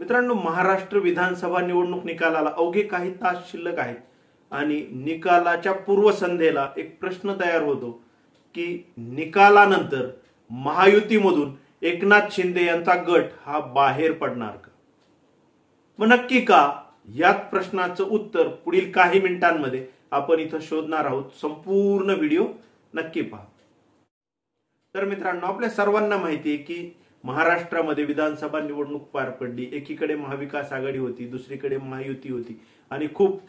मित्रांनो, महाराष्ट्र विधानसभा निवडणूक निकालाला अवघे काही तास शिल्लक आहेत आणि निकालाच्या पूर्वसंध्येला एक प्रश्न तयार होतो की निकालानंतर महायुतीमधून एकनाथ शिंदे यांचा गट हा बाहेर पडणार का? मग नक्की का? याच प्रश्नाचं उत्तर पुढील काही मिनिटांमध्ये आपण इथं शोधणार आहोत. संपूर्ण व्हिडिओ नक्की पहा. तर मित्रांनो, आपल्या सर्वांना माहिती आहे की महाराष्ट्रामध्ये विधानसभा निवडणूक पार पडली. एकीकडे महाविकास आघाडी होती, दुसरीकडे महायुती होती आणि खूप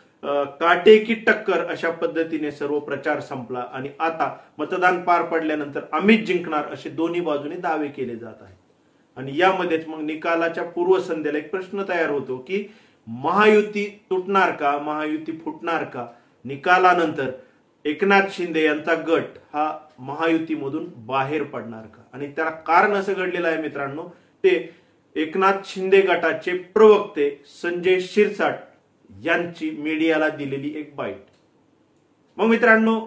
काटेकी टक्कर अशा पद्धतीने सर्व प्रचार संपला आणि आता मतदान पार पडल्यानंतर आम्हीच जिंकणार असे दोन्ही बाजूने दावे केले जात आहेत. आणि यामध्येच मग निकालाच्या पूर्वसंध्येला एक प्रश्न तयार होतो की महायुती तुटणार का, महायुती फुटणार का? निकालानंतर एकनाथ शिंदे यांचा गट हा महायुतीमधून बाहेर पडणार का? आणि त्याला कारण असं घडलेलं आहे मित्रांनो, ते एकनाथ शिंदे गटाचे प्रवक्ते संजय शिरसाट यांची मीडियाला दिलेली एक बाईट. मग मित्रांनो,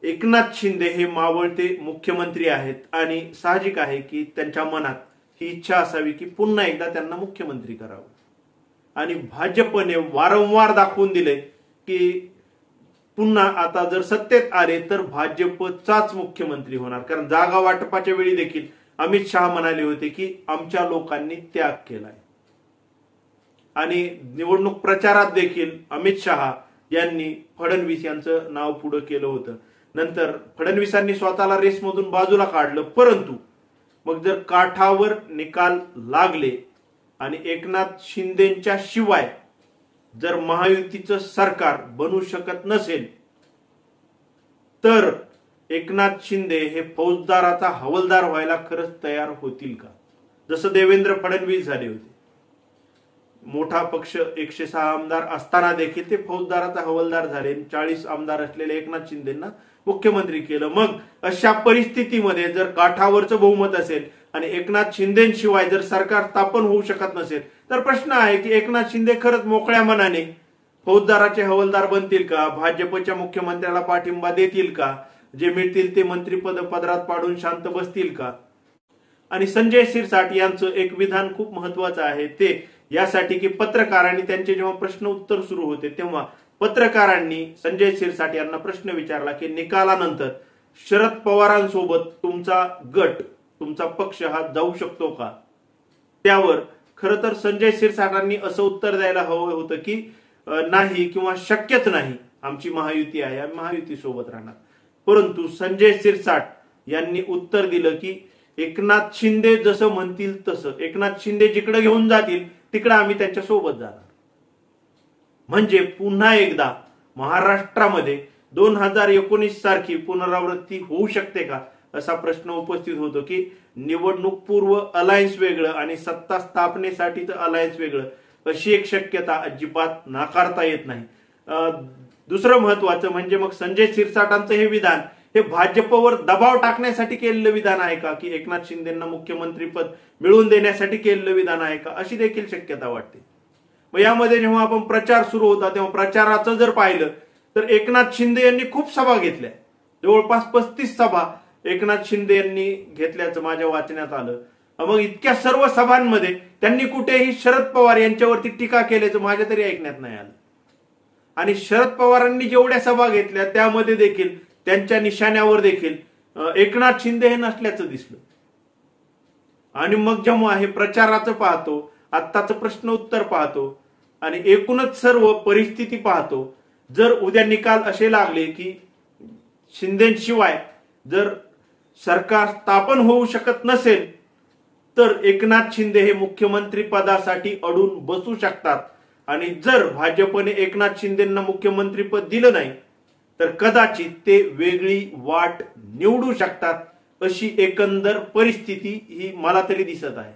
एकनाथ शिंदे हे मावळते मुख्यमंत्री आहेत आणि साहजिक आहे की त्यांच्या मनात ही इच्छा असावी की पुन्हा एकदा त्यांना मुख्यमंत्री करावं. आणि भाजपने वारंवार दाखवून दिले की पुन्हा आता जर सत्तेत आले तर भाजपचाच मुख्यमंत्री होणार. कारण जागा वाटपाच्या वेळी देखील अमित शहा म्हणाले होते की आमच्या लोकांनी त्याग केलाय. आणि निवडणूक प्रचारात देखील अमित शहा यांनी फडणवीस यांचं नाव पुढे केलं होतं. नंतर फडणवीसांनी स्वतःला रेसमधून बाजूला काढलं. परंतु मग जर काठावर निकाल लागले आणि एकनाथ शिंदेच्या शिवाय जर महायुतीचं सरकार बनू शकत नसेल तर एकनाथ शिंदे हे फौजदाराचा हवालदार व्हायला खरंच तयार होतील का? जसं देवेंद्र फडणवीस झाले होते. मोठा पक्ष 106 आमदार असताना देखील ते फौजदाराचा हवालदार झाले. 40 आमदार असलेले एकनाथ शिंदेंना मुख्यमंत्री केलं. मग अशा परिस्थितीमध्ये जर काठावरचं बहुमत असेल आणि एकनाथ शिंदेशिवाय जर सरकार स्थापन होऊ शकत नसेल तर प्रश्न आहे की एकनाथ शिंदे खरंच मोकळ्या मनाने फौजदाराचे हवालदार बनतील का? भाजपच्या मुख्यमंत्र्याला पाठिंबा देतील का? जे मिळतील ते मंत्रीपद पदरात पाडून शांत बसतील का? आणि संजय शिरसाट यांचं एक विधान खूप महत्वाचं आहे. ते यासाठी की पत्रकारांनी त्यांचे जेव्हा प्रश्न उत्तर सुरू होते तेव्हा पत्रकारांनी संजय शिरसाट यांना प्रश्न विचारला की निकालानंतर शरद पवारांसोबत तुमचा गट, तुमचा पक्ष हा जाऊ शकतो का? त्यावर खरं तर संजय शिरसाटांनी असं उत्तर द्यायला हवं होतं की नाही किंवा शक्यच नाही, आमची महायुती आहे, आम्ही महायुती सोबत राहणार. परंतु संजय शिरसाट यांनी उत्तर दिलं की एकनाथ शिंदे जसं म्हणतील तसं, एकनाथ शिंदे जिकडे घेऊन जातील तिकडे आम्ही त्यांच्या सोबत जाणार. म्हणजे पुन्हा एकदा महाराष्ट्रामध्ये 2019 सारखी पुनरावृत्ती होऊ शकते का असा प्रश्न उपस्थित होतो की निवडणूक पूर्व अलायन्स वेगळं आणि सत्ता स्थापनेसाठीचं अलायन्स वेगळं, अशी एक शक्यता अजिबात नाकारता येत नाही. दुसरं महत्वाचं म्हणजे मग संजय शिरसाटांचं हे विधान हे भाजपवर दबाव टाकण्यासाठी केलेलं विधान आहे का की एकनाथ शिंदेंना मुख्यमंत्रीपद मिळवून देण्यासाठी केलेलं विधान आहे का, अशी देखील शक्यता वाटते. मग यामध्ये जेव्हा आपण प्रचार सुरू होता तेव्हा प्रचाराचं जर पाहिलं तर एकनाथ शिंदे यांनी खूप सभा घेतल्या. जवळपास 35 सभा एकनाथ शिंदे यांनी घेतल्याचं माझ्या वाचण्यात आलं. मग इतक्या सर्व सभांमध्ये त्यांनी कुठेही शरद पवार यांच्यावरती टीका केल्याचं माझ्या तरी ऐकण्यात नाही आलं. आणि शरद पवारांनी जेवढ्या सभा घेतल्या त्यामध्ये देखील त्यांच्या निशाण्यावर देखील एकनाथ शिंदे हे नसल्याचं दिसलं. आणि मग जेव्हा हे प्रचाराचं पाहतो, आत्ताचं प्रश्न उत्तर पाहतो आणि एकूणच सर्व परिस्थिती पाहतो, जर उद्या निकाल असे लागले की शिंदेशिवाय जर सरकार स्थापन होऊ शकत नसेल तर एकनाथ शिंदे हे मुख्यमंत्री पदासाठी अडून बसू शकतात. आणि जर भाजपने एकनाथ शिंदेंना मुख्यमंत्रीपद दिलं नाही तर कदाचित ते वेगळी वाट निवडू शकतात, अशी एकंदर परिस्थिती ही मला तरी दिसत आहे.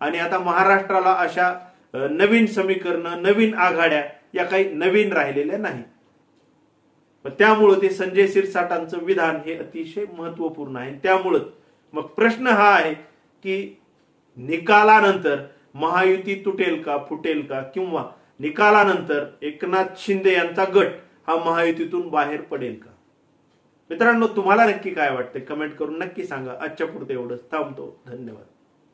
आणि आता महाराष्ट्राला अशा नवीन समीकरणं, नवीन आघाड्या या काही नवीन राहिलेल्या नाही. त्यामुळं ते संजय शिरसाटांचं विधान हे अतिशय महत्वपूर्ण आहे. त्यामुळं मग प्रश्न हा आहे की निकालानंतर महायुती तुटेल का, फुटेल का, किंवा निकालानंतर एकनाथ शिंदे यांचा गट हा महायुतीतून बाहेर पडेल का? मित्रांनो, तुम्हाला नक्की काय वाटते? कमेंट करून नक्की सांगा. आजच्या पुरते एवढंच. थांबतो. धन्यवाद.